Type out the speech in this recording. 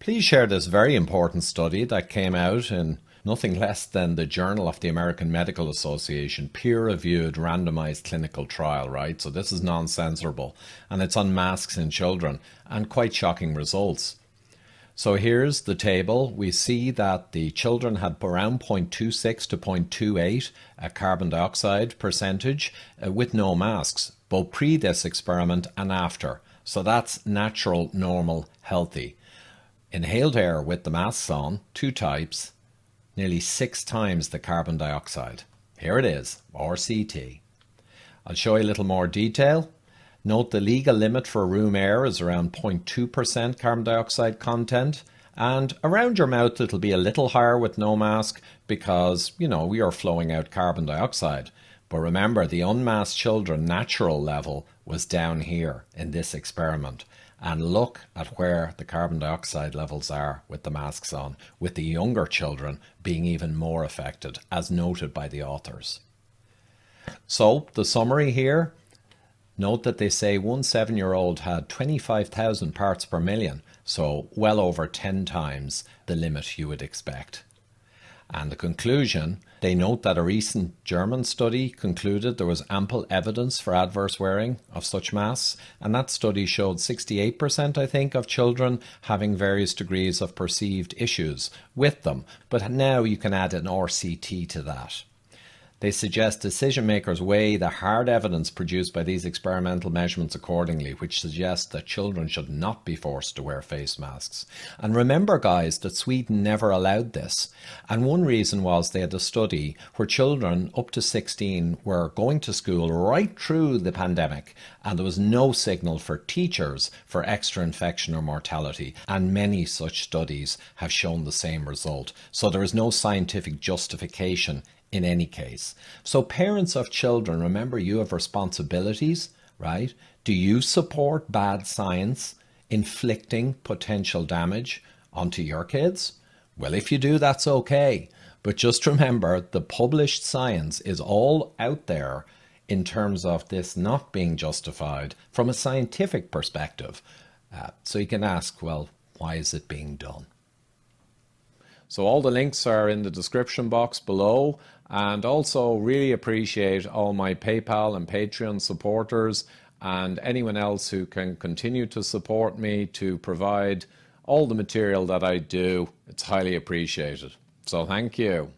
Please share this very important study that came out in nothing less than the Journal of the American Medical Association, peer-reviewed randomized clinical trial, right? So this is non-censorable, and it's on masks in children, and quite shocking results. So here's the table. We see that the children had around 0.26 to 0.28 carbon dioxide percentage with no masks, both pre this experiment and after. So that's natural, normal, healthy. Inhaled air with the masks on, two types, nearly 6 times the carbon dioxide. Here it is, RCT. I'll show you a little more detail. Note the legal limit for room air is around 0.2% carbon dioxide content, and around your mouth it'll be a little higher with no mask because, we are flowing out carbon dioxide. But remember, the unmasked children natural level was down here in this experiment. And look at where the carbon dioxide levels are with the masks on, with the younger children being even more affected, as noted by the authors. So the summary here, note that they say one 7-year-old had 25,000 parts per million, so well over 10 times the limit you would expect. And the conclusion, they note that a recent German study concluded there was ample evidence for adverse wearing of such masks, and that study showed 68%, I think, of children having various degrees of perceived issues with them. But now you can add an RCT to that. They suggest decision makers weigh the hard evidence produced by these experimental measurements accordingly, which suggests that children should not be forced to wear face masks. And remember, guys, that Sweden never allowed this. And one reason was they had a study where children up to 16 were going to school right through the pandemic, and there was no signal for teachers for extra infection or mortality. And many such studies have shown the same result. So there is no scientific justification in any case. So parents of children, remember, you have responsibilities, right? Do you support bad science inflicting potential damage onto your kids? Well, if you do, that's okay. But just remember, the published science is all out there in terms of this not being justified from a scientific perspective. So you can ask, well, why is it being done? So all the links are in the description box below, and also really appreciate all my PayPal and Patreon supporters and anyone else who can continue to support me to provide all the material that I do. It's highly appreciated. So thank you.